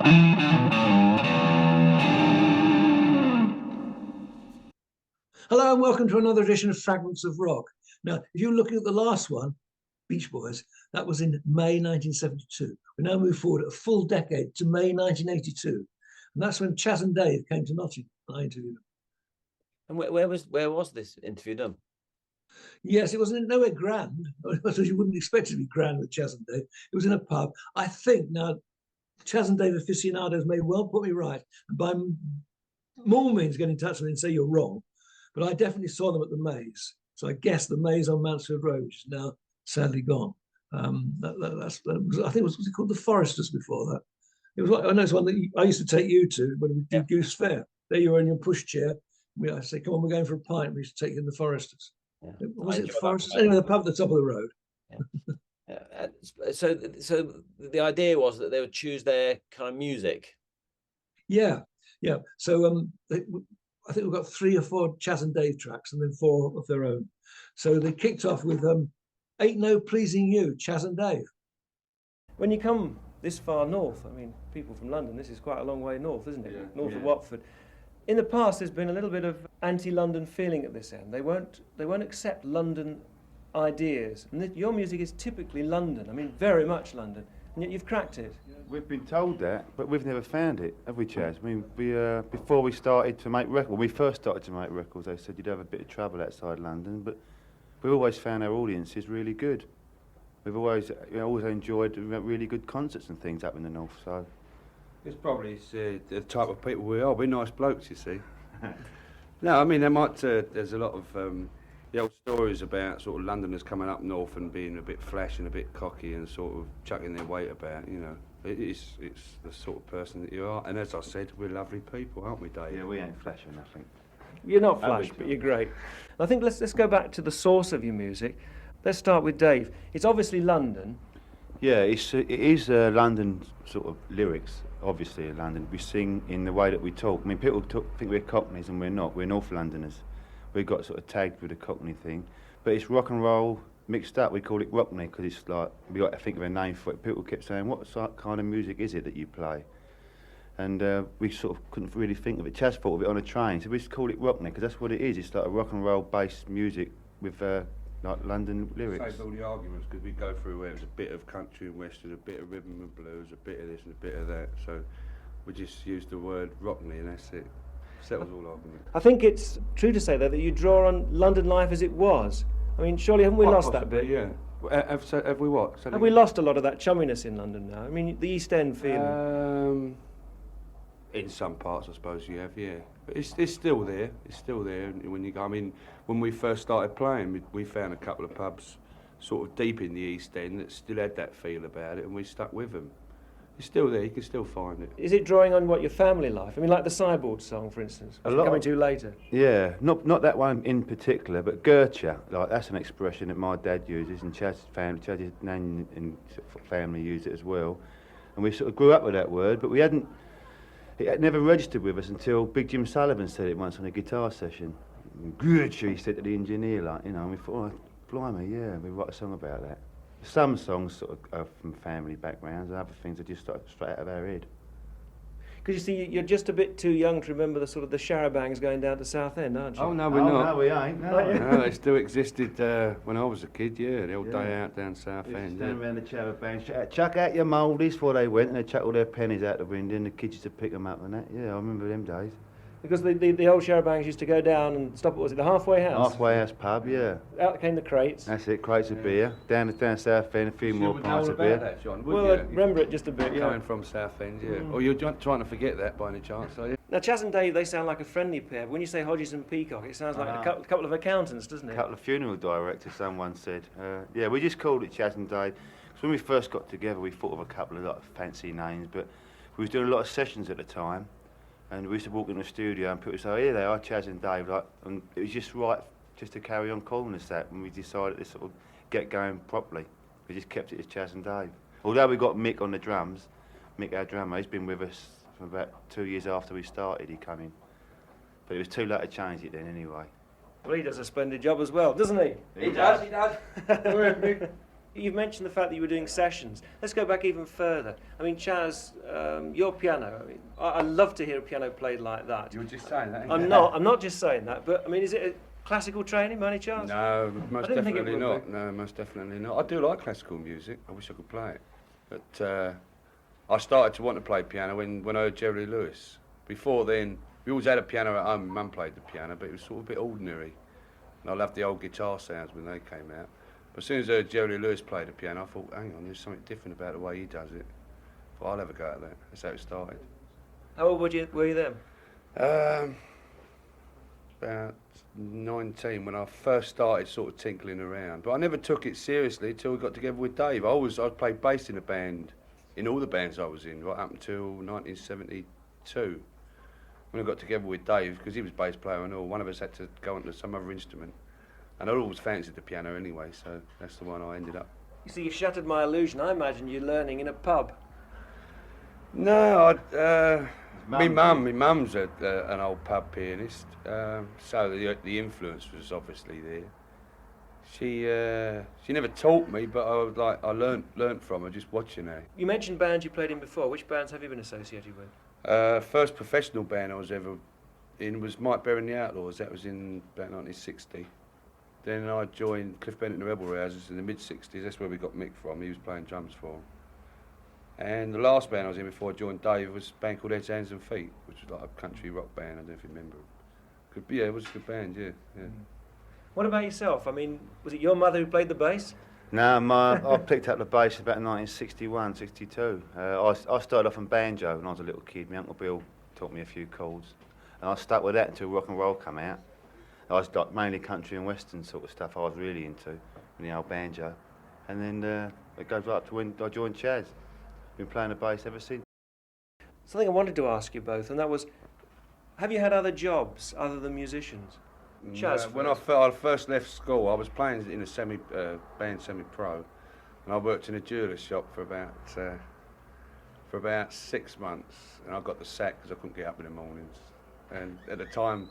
Hello and welcome to another edition of Fragments of Rock. Now, if you're looking at the last one, Beach Boys, that was in May 1972. We now move forward a full decade to May 1982. And that's when Chas and Dave came to Nottingham. I interviewed them. And where was this interview done? Yes, it wasn't nowhere grand. You wouldn't expect it to be grand with Chas and Dave. It was in a pub. I think now, Chas and Dave aficionados may well put me right. And by more means, get in touch with me and say you're wrong. But I definitely saw them at the Maze. So I guess the Maze on Mansfield Road, which is now sadly gone. I think was it called the Foresters before that? It was. I know it's one that I used to take you to when we did Goose Fair. There you were in your pushchair. I say, come on, we're going for a pint. We used to take you in the Foresters. Yeah. Was it the Foresters? Anyway, the pub at the top of the road. Yeah. So the idea was that they would choose their kind of music. Yeah. So I think we've got 3 or 4 Chas and Dave tracks and then 4 of their own. So they kicked off with Ain't No Pleasing You, Chas and Dave. When you come this far north, I mean, people from London, this is quite a long way north, isn't it? Yeah, north of Watford. In the past, there's been a little bit of anti-London feeling at this end. They won't accept London ideas. And your music is typically London, I mean, very much London. And yet you've cracked it. We've been told that, but we've never found it, have we, Chas? I mean, before we started to make records, when we first started to make records, they said you'd have a bit of trouble outside London, but we always found our audiences really good. We've always enjoyed really good concerts and things up in the north, so... It's probably the type of people we are. We're nice blokes, you see. No, I mean, there's a lot of the old stories about sort of Londoners coming up north and being a bit flash and a bit cocky and sort of chucking their weight about, you know. It's the sort of person that you are. And as I said, we're lovely people, aren't we, Dave? Yeah, we ain't flash or nothing. You're not flash, but you're great. I think let's go back to the source of your music. Let's start with Dave. It's obviously London. Yeah, it is London sort of lyrics, obviously in London. We sing in the way that we talk. I mean, people think we're Cockneys and we're not. We're North Londoners. We got sort of tagged with the Cockney thing. But it's rock and roll mixed up. We call it Rockney because it's like, we got to think of a name for it. People kept saying, what kind of music is it that you play? And we sort of couldn't really think of it. Chas thought of it on a train, so we just called it Rockney because that's what it is. It's like a rock and roll based music with like London lyrics. Saves all the arguments because we go through where there's a bit of country and western, a bit of rhythm and blues, a bit of this and a bit of that. So we just use the word Rockney and that's it. Settles all arguments. I think it's true to say that you draw on London life as it was. I mean, surely haven't we lost possibly, that bit? Yeah. Have we what? Have we lost a lot of that chumminess in London now? I mean, the East End feeling. In some parts, I suppose you have, yeah. But it's still there. It's still there. When you go, I mean, when we first started playing, we found a couple of pubs sort of deep in the East End that still had that feel about it, and we stuck with them. It's still there. You can still find it. Is it drawing on what your family life? I mean, like the Sideboard Song, for instance, which we're coming to later. Yeah, not that one in particular, but Gertcha, like that's an expression that my dad uses, and Chas's nan and family use it as well. And we sort of grew up with that word, but it had never registered with us until Big Jim Sullivan said it once on a guitar session. Gertcha, he said to the engineer, like, you know, and we thought, oh, blimey, yeah, we write a song about that. Some songs sort of are from family backgrounds, and other things are just straight out of our head. Because you see, you're just a bit too young to remember the sort of the charabangs going down to Southend, aren't you? Oh no, we're not. No, we ain't. No, they still existed when I was a kid. Yeah, the old day out down Southend. Stand around the charabangs, chuck out your mouldies before they went, and they chuck all their pennies out the window, and the kids used to pick them up and that. Yeah, I remember them days. Because the old charabangs used to go down and stop. Was it the Halfway House? Halfway House pub, yeah. Out came the crates. That's it, crates of beer. Down Southend, a few more pints of beer. That, John, well, I remember it just a bit. Coming from Southend, yeah. Or you're trying to forget that by any chance, are you? Now, Chas and Dave, they sound like a friendly pair. But when you say Hodges and Peacock, it sounds like a couple of accountants, doesn't it? A couple of funeral directors, someone said. Yeah, we just called it Chas and Dave. Because when we first got together, we thought of a couple of fancy names, but we was doing a lot of sessions at the time. And we used to walk in the studio and people would say, oh, here they are, Chas and Dave. Like, and it was just right just to carry on calling us that when we decided to sort of get going properly. We just kept it as Chas and Dave. Although we got Mick on the drums, Mick, our drummer, he's been with us for about 2 years after we started, he came in. But it was too late to change it then anyway. Well, he does a splendid job as well, doesn't he? He does. You've mentioned the fact that you were doing sessions. Let's go back even further. I mean, Chas, your piano, I mean, I love to hear a piano played like that. You were just saying that. I'm not just saying that, but I mean, is it a classical training by any chance? No, most didn't think it definitely would not. No, most definitely not. I do like classical music. I wish I could play it. But I started to want to play piano when I heard Jerry Lee Lewis. Before then, we always had a piano at home. Mum played the piano, but it was sort of a bit ordinary. And I loved the old guitar sounds when they came out. But as soon as I heard Jerry Lee Lewis play the piano, I thought, hang on, there's something different about the way he does it. I thought, I'll have a go at that. That's how it started. How old were you then? About 19 when I first started sort of tinkling around. But I never took it seriously until we got together with Dave. I played bass in a band, in all the bands I was in, right up until 1972. When I got together with Dave, because he was bass player and all, one of us had to go onto some other instrument. And I always fancied the piano anyway, so that's the one I ended up. You see, you shattered my illusion. I imagine you're learning in a pub. No, my mum's an old pub pianist, so the influence was obviously there. She never taught me, but I learnt from her just watching her. You mentioned bands you played in before. Which bands have you been associated with? First professional band I was ever in was Mike Berry and the Outlaws. That was in about 1960. Then I joined Cliff Bennett and the Rebel Rousers in the mid-60s. That's where we got Mick from. He was playing drums for them. And the last band I was in before I joined Dave was a band called Heads, Hands and Feet, which was like a country rock band. I don't know if you remember. Yeah, it was a good band, yeah. What about yourself? I mean, was it your mother who played the bass? No, I picked up the bass about 1961, 62. I started off on banjo when I was a little kid. My Uncle Bill taught me a few chords. And I stuck with that until rock and roll came out. I was like mainly country and western sort of stuff I was really into, in the old banjo. And then it goes right up to when I joined Chas. Been playing the bass ever since. Something I wanted to ask you both, and that was, have you had other jobs other than musicians? Chas, when I first left school, I was playing in a band semi-pro, and I worked in a jeweller's shop for about 6 months, and I got the sack because I couldn't get up in the mornings. And at the time,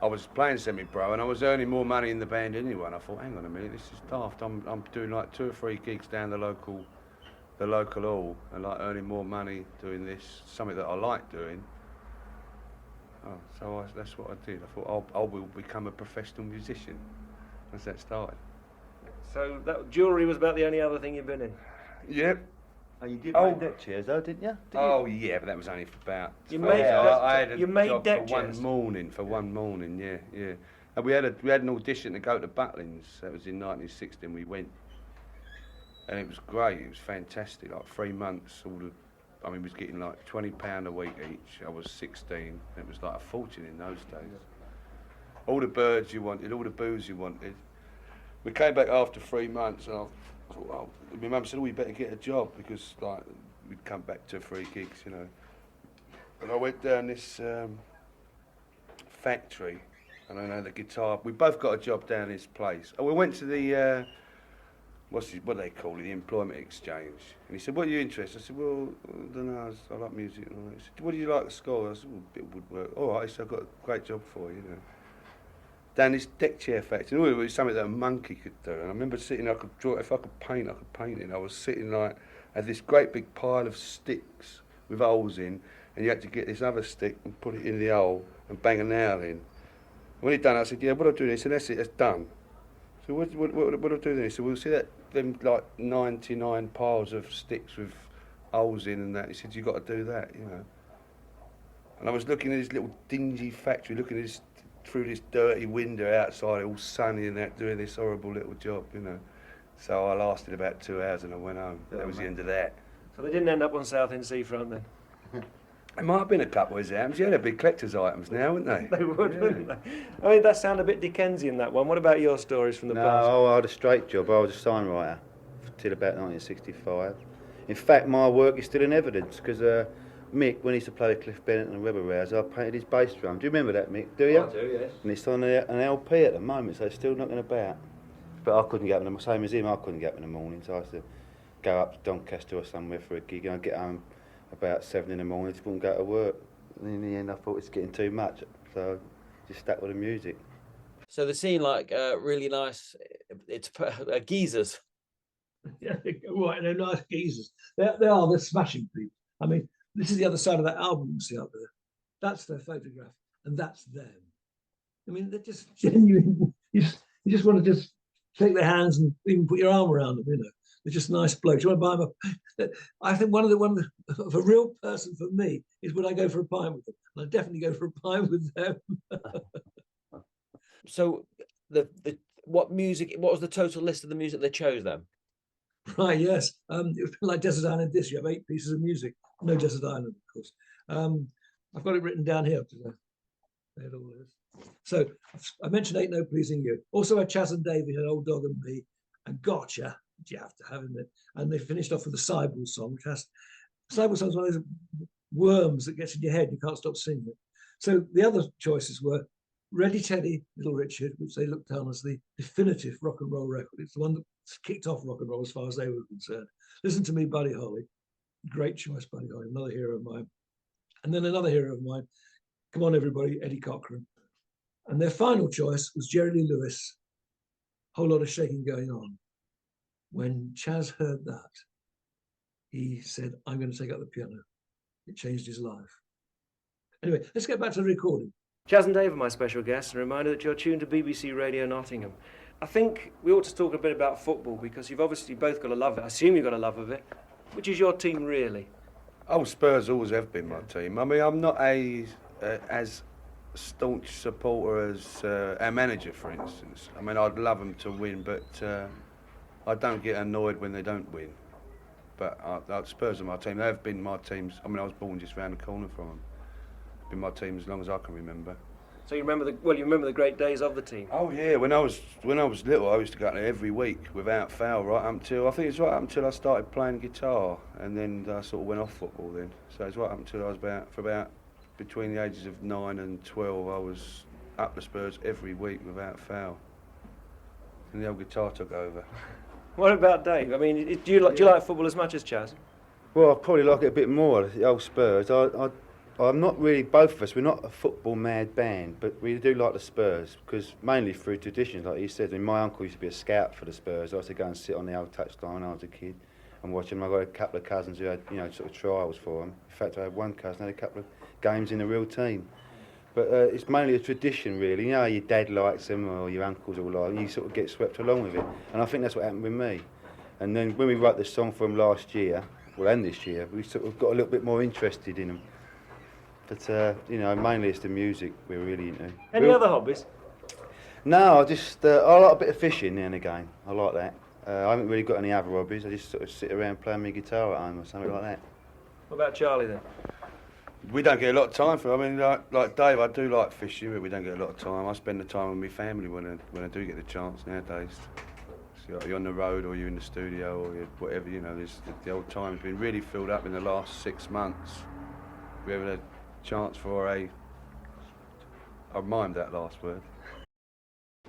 I was playing semi-pro, and I was earning more money in the band anyway. And I thought, hang on a minute, this is daft. I'm doing like 2 or 3 gigs down the local hall, and like earning more money doing this, something that I like doing. So that's what I did. I thought I will become a professional musician. That's that started. So that jewellery was about the only other thing you've been in? Yep. Oh, you did make deck chairs though, didn't you? Yeah, but that was only for about... I had a job deck for chairs? one morning, yeah. And we had an audition to go to Butlins. That was in 1960, and we went. And it was great, it was fantastic, like 3 months, we was getting like £20 a week each. I was 16, it was like a fortune in those days. All the birds you wanted, all the booze you wanted. We came back after 3 months, and I thought, well, my mum said, you better get a job, because like we'd come back to 3 gigs, you know. And I went down this factory, and I know the guitar, we both got a job down this place. And we went to the, what do they call it, the employment exchange. And he said, what are you interested? I said, well, I don't know, I like music. And all that. He said, what do you like at school? I said, well, a bit of woodwork. All right, so I've got a great job for you, Down this deck chair factory. And it was something that a monkey could do. And I remember sitting, I could draw, if I could paint it. I was sitting like, had this great big pile of sticks with holes in, and you had to get this other stick and put it in the hole and bang a nail in. And when he'd done it, I said, yeah, what do I do? And he said, that's it, that's done. So what do I do then? He said, well, see them like 99 piles of sticks with holes in and that. He said, you've got to do that, And I was looking at this little dingy factory, looking at this through this dirty window outside, all sunny and that, doing this horrible little job, So I lasted about 2 hours and I went home. That was the end of that. So they didn't end up on Southend seafront then? There might have been a couple of exams. Yeah, they're big collector's items now, wouldn't they? They would, wouldn't they? I mean, that sounded a bit Dickensian, that one. What about your stories from the past? No, I had a straight job. I was a sign writer till about 1965. In fact, my work is still in evidence, because Mick, when he used to play with Cliff Bennett and the Rebel Rousers, I painted his bass drum. Do you remember that, Mick? Do you? I do, yes. And it's on an LP at the moment, so it's still knocking about. But I couldn't get up in the same as him. I couldn't get up in the morning, so I used to go up to Doncaster or somewhere for a gig, and I'd get home about 7 in the morning, just wouldn't go to work. And in the end, I thought it's getting too much, so I just stuck with the music. So the scene, like really nice, it's geezers. Yeah, right, they're nice geezers. They're smashing people. I mean, this is the other side of that album you see up there. That's their photograph, and that's them. I mean, they're just genuine. You just want to just shake their hands and even put your arm around them. You know, they're just nice blokes. You want to buy them I think one of a real person for me is when I go for a pint with them. And I definitely go for a pint with them. So what was the total list of the music they chose then? Right, yes. It was like Desert Island Disc. You have 8 pieces of music. No Desert Island, of course. I've got it written down here. There it all is. So I mentioned Ain't No Pleasing You. Also had Chas and Dave had Old Dog and Me, and Gertcha, which you have to have in it. And they finished off with the Sideboard Song, which has Sideboard Song is one of those worms that gets in your head. You can't stop singing it. So the other choices were Ready Teddy, Little Richard, which they looked down as the definitive rock and roll record. It's the one that kicked off rock and roll as far as they were concerned. Listen to Me, Buddy Holly. Great choice, Buddy Holly, another hero of mine. And then another hero of mine, Come On Everybody, Eddie Cochran. And their final choice was Jerry Lee Lewis, Whole Lot of Shaking Going On. When Chas heard that, he said, I'm going to take up the piano. It changed his life. Anyway, let's get back to the recording. Chas and Dave are my special guests, and a reminder that you're tuned to BBC Radio Nottingham. I think we ought to talk a bit about football, because you've obviously both got a love of it. I assume you've got a love of it. Which is your team, really? Oh, Spurs always have been my team. I mean, I'm not as staunch supporter as our manager, for instance. I mean, I'd love them to win, but I don't get annoyed when they don't win. But Spurs are my team. They have been my teams. I mean, I was born just round the corner from them. Been my team as long as I can remember. So you remember the great days of the team? Oh yeah, when I was little, I used to go there every week without fail, right up until I started playing guitar, and then I sort of went off football then. So it's right up until I was about between the ages of 9 and 12, I was up the Spurs every week without fail. And the old guitar took over. What about Dave? I mean, do you like football as much as Chas? Well, I probably like it a bit more, the old Spurs. I'm not really, both of us, we're not a football mad band, but we do like the Spurs, because mainly through traditions, like you said. I mean, my uncle used to be a scout for the Spurs. I used to go and sit on the old touchline when I was a kid and watch them. I've got a couple of cousins who had, sort of trials for them. In fact, I had one cousin who had a couple of games in the real team. But it's mainly a tradition, really. You know, your dad likes them, or your uncles all like them, you sort of get swept along with it. And I think that's what happened with me. And then when we wrote the song for them last year, and this year, we sort of got a little bit more interested in them. But, mainly it's the music we're really into. Any other hobbies? No, I like a bit of fishing now and again. I like that. I haven't really got any other hobbies. I just sort of sit around playing my guitar at home or something like that. What about Charlie then? We don't get a lot of time for it. I mean, like Dave, I do like fishing, but we don't get a lot of time. I spend the time with my family when I do get the chance nowadays. So you're on the road, or you're in the studio, or you're whatever, there's the old time's been really filled up in the last 6 months. We haven't had chance for I mimed that last word.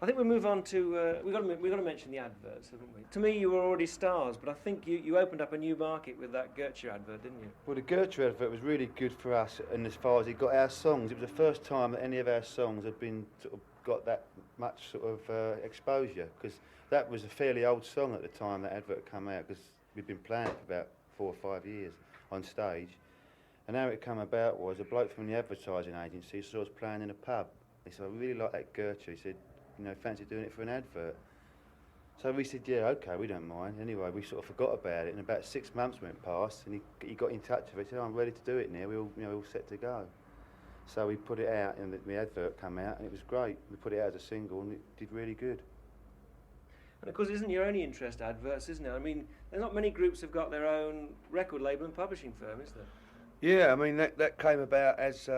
I think we'll move on to we've got to mention the adverts, haven't we? To me, you were already stars, but I think you opened up a new market with that Gertcha advert, didn't you? Well, the Gertcha advert was really good for us, and as far as it got our songs, it was the first time that any of our songs had been sort of got that much sort of exposure, because that was a fairly old song at the time that advert came out, because we'd been playing it for about 4 or 5 years on stage. And how it came about was a bloke from the advertising agency saw us playing in a pub. He said, I really like that Gertcha. He said, fancy doing it for an advert. So we said, yeah, okay, we don't mind. Anyway, we sort of forgot about it, and about 6 months went past, and he got in touch with us. He said, I'm ready to do it now. We're all set to go. So we put it out, and the advert came out, and it was great. We put it out as a single, and it did really good. And of course, isn't your only interest adverts, isn't it? I mean, there's not many groups who've got their own record label and publishing firm, is there? Yeah, I mean, that came about as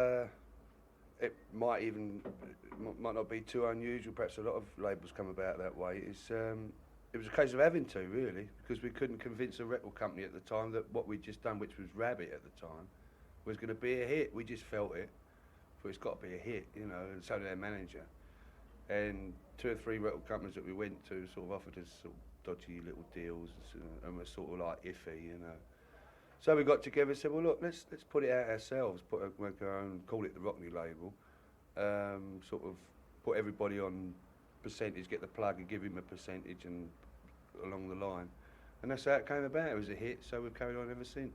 it might not be too unusual. Perhaps a lot of labels come about that way. It was a case of having to, really, because we couldn't convince a record company at the time that what we'd just done, which was Rabbit at the time, was going to be a hit. We just felt it. But it's got to be a hit, and so did our manager. And 2 or 3 record companies that we went to sort of offered us sort of dodgy little deals, and were sort of like iffy, So we got together and said, well, look, let's put it out ourselves, make our own, call it the Rockney label, sort of put everybody on percentage, get the plug and give him a percentage and along the line. And that's how it came about. It was a hit, so we've carried on ever since.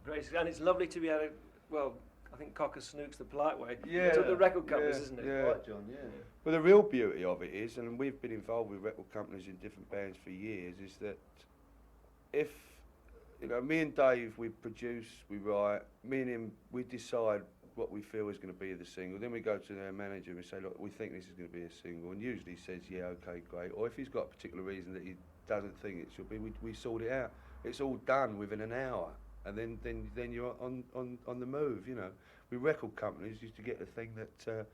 Great, and it's lovely to be able to, well, I think Cocker snooks the polite way. Yeah, To the record companies, yeah, isn't it? yeah. Right, John, yeah. Well, the real beauty of it is, and we've been involved with record companies in different bands for years, is that if, you know, me and Dave, we produce, we write, me and him, we decide what we feel is going to be the single. Then we go to their manager and we say, look, we think this is going to be a single. And usually he says, yeah, okay, great. Or if he's got a particular reason that he doesn't think it should be, we sort it out. It's all done within an hour. And then you're on the move, you know. With record companies, used to get the thing that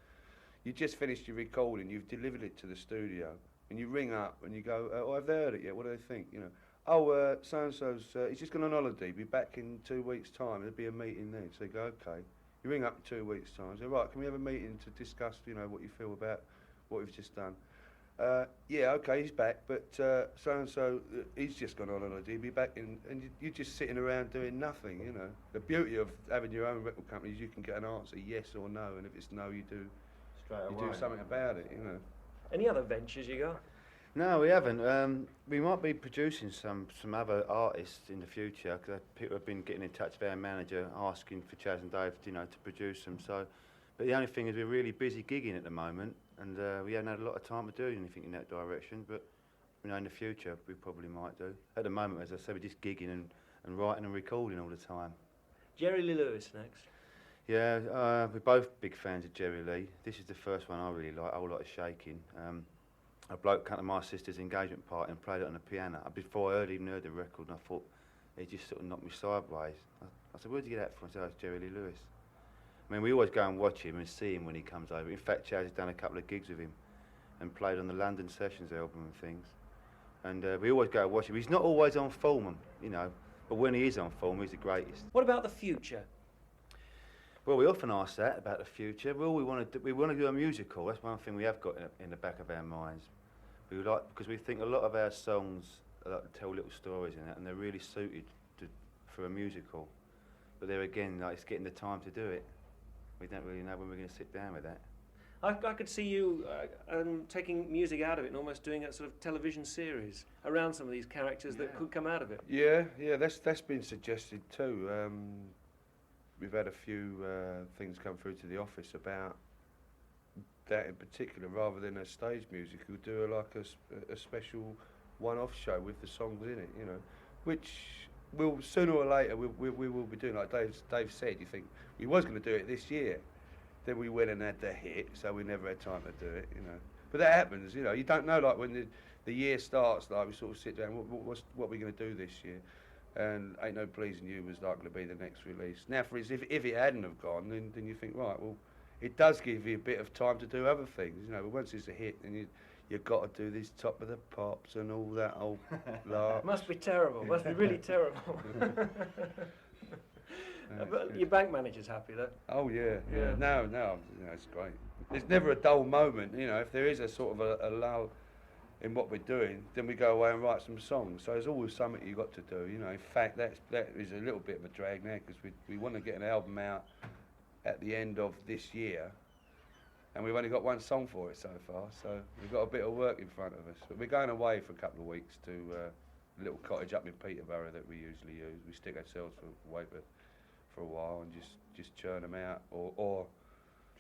you just finished your recording, you've delivered it to the studio, and you ring up and you go, oh, I've heard it yet, what do they think, you know? Oh, so-and-so's, he's just gone on holiday, be back in 2 weeks' time, there'll be a meeting then. So you go, okay. You ring up in 2 weeks' time, say, right, can we have a meeting to discuss, you know, what you feel about what we've just done? Yeah, okay, he's back, but so-and-so, he's just gone on holiday, he'll be back in, and you're just sitting around doing nothing, you know. The beauty of having your own record company is you can get an answer, yes or no, and if it's no, you do something about it, you know. Any other ventures you got? No, we haven't. We might be producing some other artists in the future, because people have been getting in touch with our manager asking for Chas and Dave, you know, to produce them. So, but the only thing is we're really busy gigging at the moment, and we haven't had a lot of time to do anything in that direction. But you know, in the future we probably might do. At the moment, as I said, we're just gigging and writing and recording all the time. Jerry Lee Lewis next. Yeah, we're both big fans of Jerry Lee. This is the first one I really like. I would like Shakin. A bloke came to my sister's engagement party and played it on the piano. Before I even heard the record, and I thought, he just sort of knocked me sideways. I said, where'd you get that from? I said, oh, it's Jerry Lee Lewis. I mean, we always go and watch him and see him when he comes over. In fact, Chas has done a couple of gigs with him and played on the London Sessions album and things. And we always go and watch him. He's not always on form, you know, but when he is on form, he's the greatest. What about the future? Well, we often ask that about the future. Well, we want to do a musical. That's one thing we have got in the back of our minds. We like, because we think a lot of our songs tell little stories in it, and they're really suited for a musical. But there again, like, it's getting the time to do it. We don't really know when we're going to sit down with that. I could see you taking music out of it and almost doing a sort of television series around some of these characters that could come out of it. Yeah, that's been suggested too. We've had a few things come through to the office about that in particular, rather than a stage musical, do a special one-off show with the songs in it, you know, which will sooner or later we will be doing. Like Dave said, you think we was going to do it this year, then we went and had the hit, so we never had time to do it, you know. But that happens, you know. You don't know, like when the year starts, like we sort of sit down, what are we going to do this year? And Ain't No Pleasing You was likely to be the next release. Now, for instance, if it hadn't have gone, then you think, right, well, it does give you a bit of time to do other things, you know. But once it's a hit, then you've got to do this Top of the Pops and all that old lark. Must be terrible. Must be really terrible. But your bank manager's happy though. Oh yeah. No, you know, it's great. There's never a dull moment, you know. If there is a sort of a lull in what we're doing, then we go away and write some songs. So there's always something you've got to do, you know. In fact, that is a little bit of a drag now, because we want to get an album out at the end of this year, and we've only got one song for it so far, so we've got a bit of work in front of us. But we're going away for a couple of weeks to a little cottage up in Peterborough that we usually use. We stick ourselves away for a while and just churn them out, or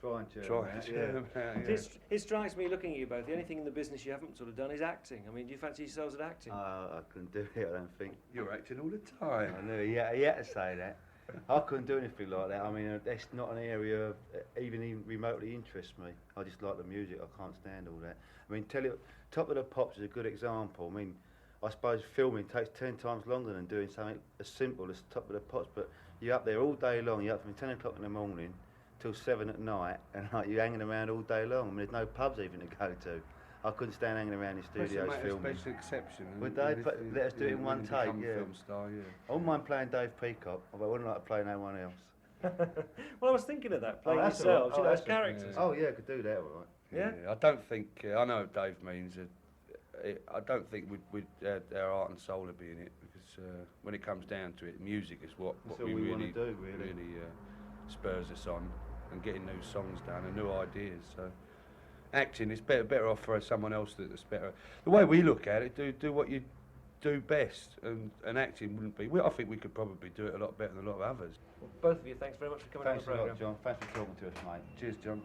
Try and churn them out. Yeah. It strikes me, looking at you both, the only thing in the business you haven't sort of done is acting. I mean, do you fancy yourselves at acting? I couldn't do it, I don't think. You're acting all the time. I knew, yeah, he had to say that. I couldn't do anything like that. I mean, that's not an area even remotely interests me. I just like the music. I can't stand all that. I mean, Top of the Pops is a good example. I mean, I suppose filming takes 10 times longer than doing something as simple as Top of the Pops, but you're up there all day long. You're up from 10 o'clock in the morning till 7 at night, and like, you're hanging around all day long. I mean, there's no pubs even to go to. I couldn't stand hanging around in studios filming. Special exception. Would they let us do it in one take? Yeah. Film star, yeah. I wouldn't mind playing Dave Peacock, but I wouldn't like to play no one else. Well, I was thinking of that, playing that's yourselves, all right. you know, as characters. Oh yeah, I could do that, all right. Yeah? I don't think, I know what Dave means, I don't think our heart and soul would be in it, because when it comes down to it, music is what we we really want to do, really spurs us on, and getting new songs done and new ideas. So acting is better off for someone else that's better. The way we look at it, do what you do best, and acting wouldn't be. Well, I think we could probably do it a lot better than a lot of others. Well, both of you, thanks very much for coming Thanks on a the lot, programme. John. Thanks for talking to us, mate. Cheers, John.